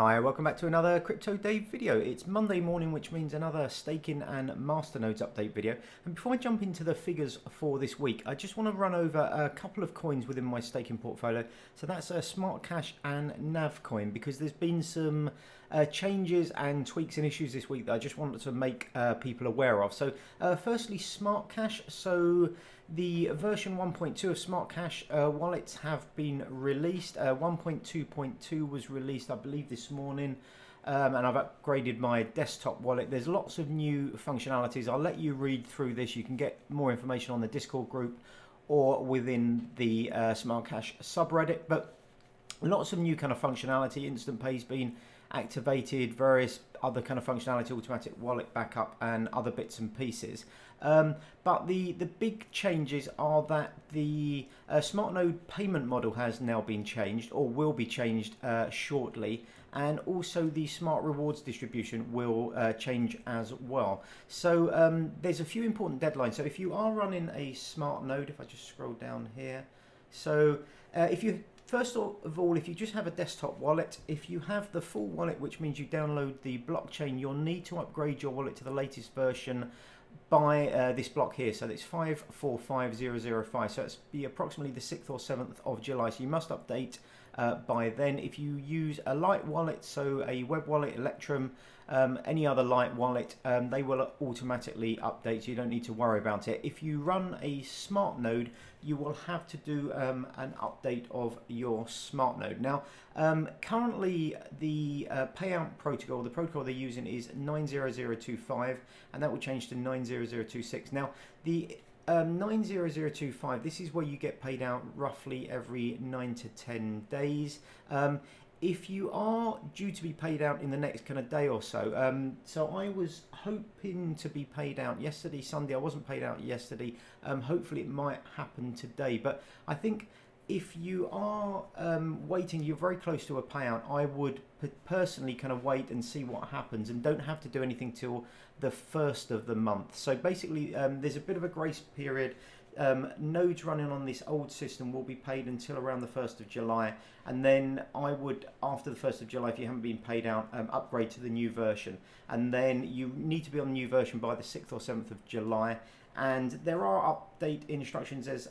Hi, welcome back to another Crypto Dave video. It's Monday morning, which means another staking and Masternodes update video. And before I jump into the figures for this week, I just want to run over a couple of coins within my staking portfolio. So that's SmartCash and NavCoin, because there's been some changes and tweaks and issues this week that I just wanted to make people aware of. So firstly, SmartCash. So the version 1.2 of SmartCash wallets have been released. 1.2.2 was released, I believe, this morning. And I've upgraded my desktop wallet. There's lots of new functionalities. I'll let you read through this. You can get more information on the Discord group or within the SmartCash subreddit. But lots of new kind of functionality. Instant Pay's been activated, various other kind of functionality, automatic wallet backup and other bits and pieces. But the big changes are that the SmartNode payment model has now been changed, or will be changed shortly, and also the smart rewards distribution will change as well. So there's a few important deadlines. So if you are running a SmartNode, if I just scroll down here, so if you first of all, if you just have a desktop wallet, if you have the full wallet, which means you download the blockchain, you'll need to upgrade your wallet to the latest version by this block here. So it's 545005. So it's be approximately the 6th or 7th of July. So you must update by then. If you use a light wallet, so a web wallet, Electrum, any other light wallet, they will automatically update, so you don't need to worry about it. If you run a SmartNode, you will have to do an update of your SmartNode. Now, currently the payout protocol, the protocol they're using is 90025, and that will change to 90026. Now, the 90025, this is where you get paid out roughly every 9 to 10 days. If you are due to be paid out in the next kind of day or so, so I was hoping to be paid out yesterday, Sunday. I wasn't paid out yesterday. Hopefully it might happen today. But I think if you are waiting, you're very close to a payout, I would personally kind of wait and see what happens, and don't have to do anything till the 1st of the month. So basically there's a bit of a grace period. Nodes running on this old system will be paid until around the 1st of July, and then I would, after the 1st of July, if you haven't been paid out, upgrade to the new version, and then you need to be on the new version by the 6th or 7th of July. And there are update instructions as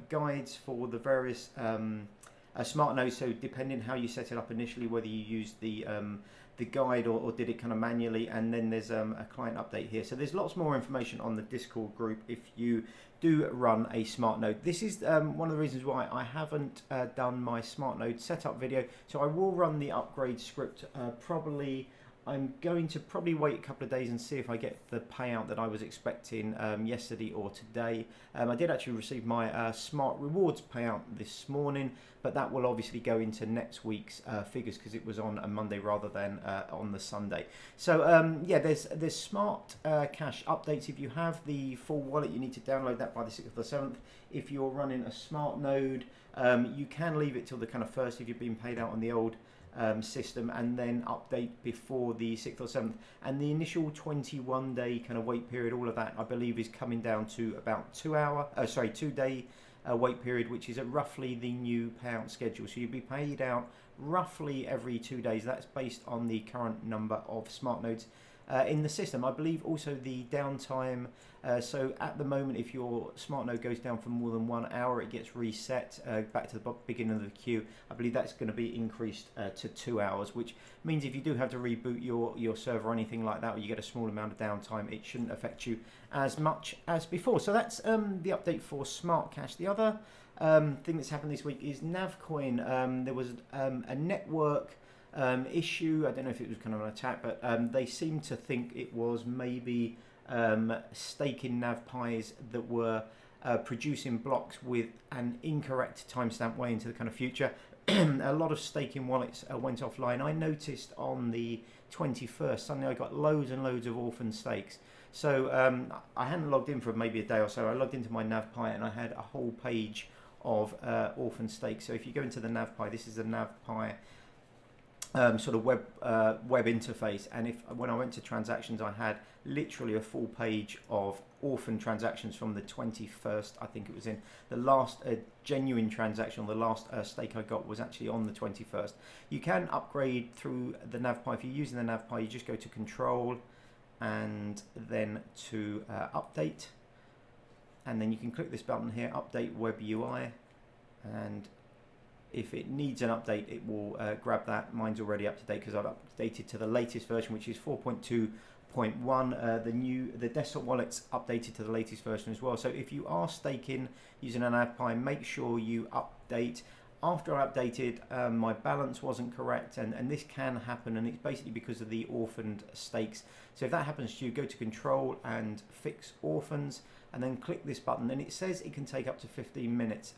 guides for the various SmartNodes, so depending how you set it up initially, whether you used the guide or did it kind of manually, and then there's a client update here. So there's lots more information on the Discord group if you do run a SmartNode. This is one of the reasons why I haven't done my SmartNode setup video. So I will run the upgrade script probably. I'm going to probably wait a couple of days and see if I get the payout that I was expecting yesterday or today. I did actually receive my smart rewards payout this morning, but that will obviously go into next week's figures because it was on a Monday rather than on the Sunday. So yeah, there's smart cash updates. If you have the full wallet, you need to download that by the 6th or 7th. If you're running a SmartNode, you can leave it till the kind of 1st if you've been paid out on the old system, and then update before the 6th or 7th. And the initial 21-day kind of wait period, all of that I believe is coming down to about 2-day wait period, which is at roughly the new payout schedule. So you'll be paid out roughly every 2 days. That's based on the current number of SmartNodes in the system. I believe also the downtime, so at the moment if your SmartNode goes down for more than 1 hour, it gets reset back to the beginning of the queue. I believe that's going to be increased to 2 hours, which means if you do have to reboot your server or anything like that, or you get a small amount of downtime, it shouldn't affect you as much as before. So that's the update for SmartCash. The other thing that's happened this week is NavCoin. There was a network issue. I don't know if it was kind of an attack, but they seem to think it was maybe staking nav pies that were producing blocks with an incorrect timestamp way into the kind of future. A lot of staking wallets went offline. I noticed on the 21st, suddenly I got loads and loads of orphan stakes. So I hadn't logged in for maybe a day or so. I logged into my NavPi and I had a whole page of orphan stakes. So if you go into the NavPi, this is the NavPi sort of web interface, and when I went to transactions, I had literally a full page of orphan transactions from the 21st. I think it was in the last genuine transaction. The last stake I got was actually on the 21st. You can upgrade through the NavPi. If you're using the NavPi, you just go to Control and then to Update, and then you can click this button here, Update Web UI, and if it needs an update, it will grab that. Mine's already up to date because I've updated to the latest version, which is 4.2.1. The desktop wallet's updated to the latest version as well. So if you are staking using an NavPi, make sure you update. After I updated, my balance wasn't correct, and this can happen, and it's basically because of the orphaned stakes. So if that happens to you, go to Control and Fix Orphans, and then click this button, and it says it can take up to 15 minutes.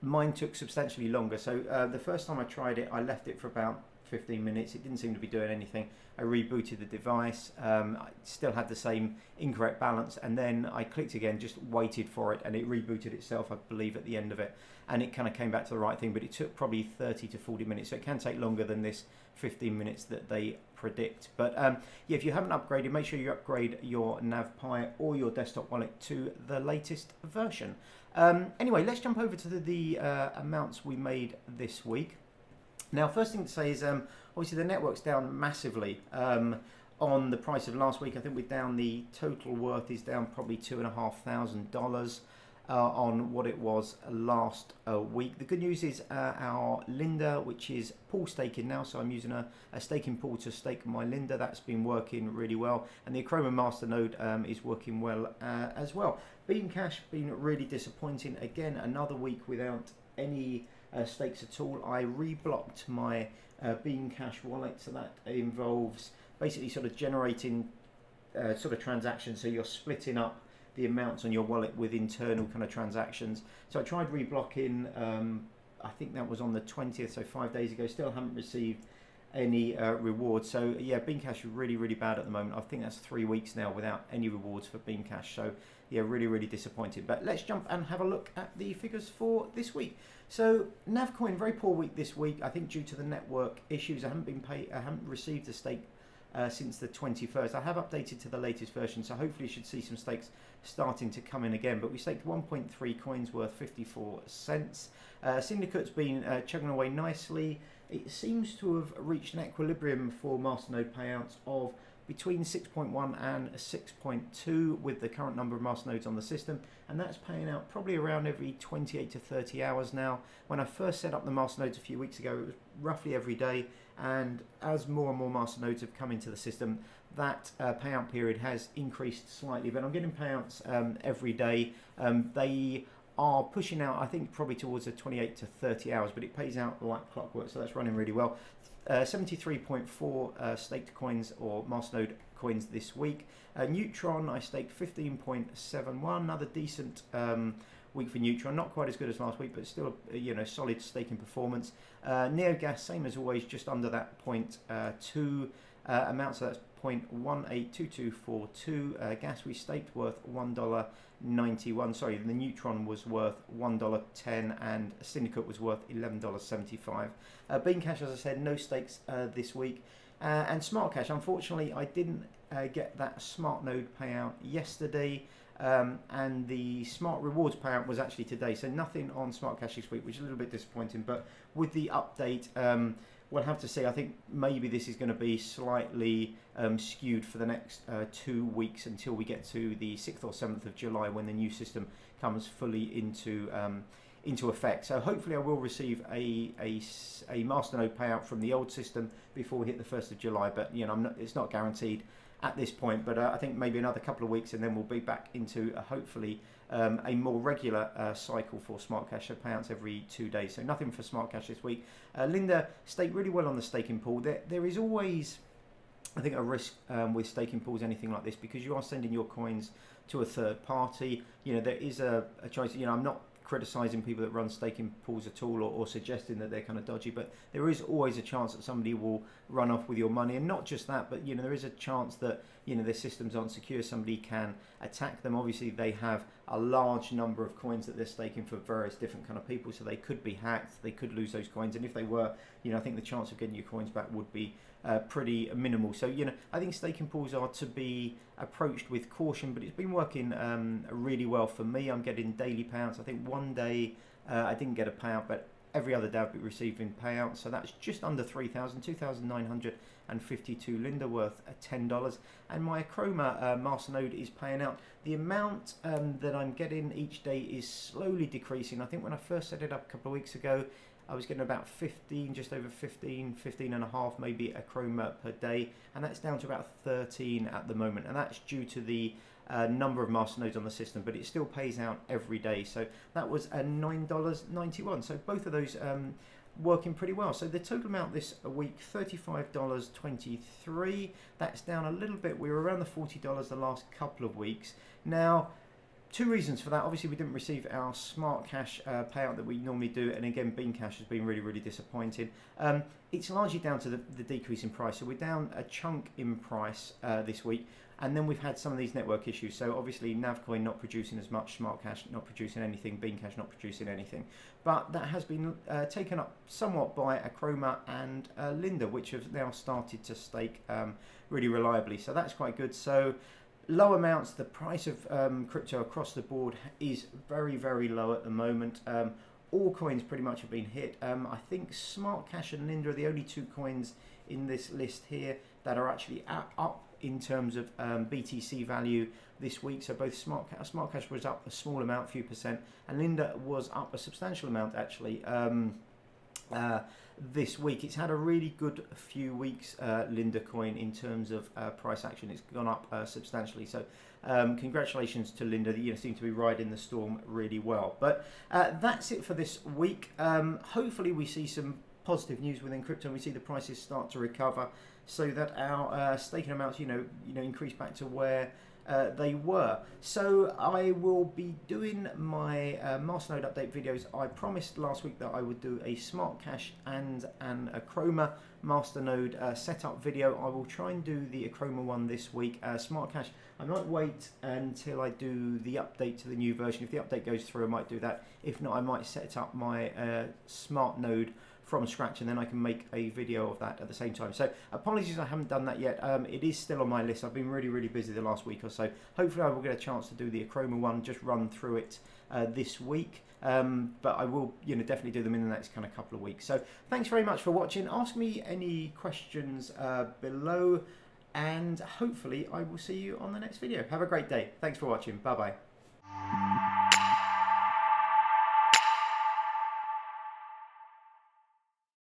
Mine took substantially longer. So the first time I tried it, I left it for about 15 minutes. It didn't seem to be doing anything. I rebooted the device. I still had the same incorrect balance, and then I clicked again, just waited for it, and it rebooted itself, I believe, at the end of it, and it kind of came back to the right thing. But it took probably 30 to 40 minutes, so it can take longer than this 15 minutes that they predict. But yeah, if you haven't upgraded, make sure you upgrade your NavPi or your desktop wallet to the latest version. Anyway, let's jump over to the amounts we made this week. Now, first thing to say is obviously the network's down massively on the price of last week. I think we're down, the total worth is down probably $2,500 on what it was last week. The good news is our Linda, which is pool staking now, so I'm using a staking pool to stake my Linda. That's been working really well, and the Akroma Masternode is working well as well. Beancash been really disappointing. Again, another week without any stakes at all. I reblocked my Beancash wallet, so that involves basically sort of generating sort of transactions, so you're splitting up the amounts on your wallet with internal kind of transactions. So I tried reblocking, I think that was on the 20th, so 5 days ago. Still haven't received any rewards. So yeah, Beancash is really, really bad at the moment. I think that's 3 weeks now without any rewards for Beancash. So yeah, really, really disappointed. But let's jump and have a look at the figures for this week. So NavCoin, very poor week this week. I think due to the network issues, I haven't received a stake since the 21st. I have updated to the latest version, so hopefully you should see some stakes starting to come in again. But we staked 1.3 coins worth 54 cents. Syndicate's been chugging away nicely. It seems to have reached an equilibrium for Masternode payouts of between 6.1 and 6.2 with the current number of Masternodes on the system, and that's paying out probably around every 28 to 30 hours now. When I first set up the Masternodes a few weeks ago, it was roughly every day, and as more and more Masternodes have come into the system, that payout period has increased slightly, but I'm getting payouts every day. They are pushing out, I think, probably towards the 28 to 30 hours, but it pays out like clockwork, so that's running really well. 73.4 staked coins or Masternode coins this week. Neutron, I staked 15.71, another decent week for Neutron, not quite as good as last week, but still solid staking performance. NeoGas, same as always, just under that 0.2 amount, so that's 0.182242. Gas we staked worth $1.91. Sorry, the Neutron was worth $1.10, and Syndicate was worth $11.75. Beancash, as I said, no stakes this week. And SmartCash, unfortunately, I didn't get that SmartNode payout yesterday, and the Smart Rewards payout was actually today, so nothing on SmartCash this week, which is a little bit disappointing. But with the update, we'll have to see. I think maybe this is going to be slightly skewed for the next 2 weeks until we get to the 6th or 7th of July when the new system comes fully into effect. So hopefully I will receive a Masternode payout from the old system before we hit the 1st of July, but it's not guaranteed at this point. But I think maybe another couple of weeks, and then we'll be back into hopefully a more regular cycle for SmartCash, so payouts every 2 days. So nothing for SmartCash this week. Linda staked really well on the staking pool. There is always, I think, a risk with staking pools, anything like this, because you are sending your coins to a third party. There is a choice. I'm not criticizing people that run staking pools at all, or suggesting that they're kind of dodgy, but there is always a chance that somebody will run off with your money. And not just that, but there is a chance that their systems aren't secure, somebody can attack them. Obviously they have a large number of coins that they're staking for various different kind of people, so they could be hacked, they could lose those coins, and if they were, you know, I think the chance of getting your coins back would be pretty minimal. So, you know, I think staking pools are to be approached with caution, but it's been working really well for me. I'm getting daily payouts. I think one day I didn't get a payout, but every other day I've been receiving payouts, so that's just under 3,000, 2,952 Linda worth at $10, and my Akroma Masternode is paying out. The amount that I'm getting each day is slowly decreasing. I think when I first set it up a couple of weeks ago, I was getting about 15, just over 15 and a half maybe Akroma per day, and that's down to about 13 at the moment, and that's due to the number of masternodes on the system, but it still pays out every day. So that was $9.91. So both of those working pretty well. So the total amount this week, $35.23. That's down a little bit. We were around the $40 the last couple of weeks. Now, two reasons for that. Obviously, we didn't receive our SmartCash payout that we normally do, and again, Beancash has been really disappointing. It's largely down to the decrease in price. So we're down a chunk in price this week, and then we've had some of these network issues. So obviously, NavCoin not producing as much, SmartCash not producing anything, Beancash not producing anything. But that has been taken up somewhat by Akroma and Linda, which have now started to stake really reliably. So that's quite good. So low amounts, the price of crypto across the board is very low at the moment. All coins pretty much have been hit. I think SmartCash and Linda are the only two coins in this list here that are actually up in terms of BTC value this week. So both SmartCash was up a small amount, a few percent, and Linda was up a substantial amount actually. This week it's had a really good few weeks, Linda coin, in terms of price action. It's gone up substantially, so congratulations to Linda, that you seem to be riding the storm really well. But that's it for this week. Hopefully we see some positive news within crypto and we see the prices start to recover, so that our staking amounts increase back to where they were. So I will be doing my Masternode update videos. I promised last week that I would do a SmartCash and an Akroma Masternode setup video. I will try and do the Akroma one this week. SmartCash, I might wait until I do the update to the new version. If the update goes through, I might do that. If not, I might set up my SmartNode from scratch, and then I can make a video of that at the same time. So apologies I haven't done that yet. It is still on my list. I've been really busy the last week or so. Hopefully I will get a chance to do the Akroma one, just run through it this week. But I will definitely do them in the next kind of couple of weeks. So thanks very much for watching. Ask me any questions below, and hopefully I will see you on the next video. Have a great day. Thanks for watching. Bye bye.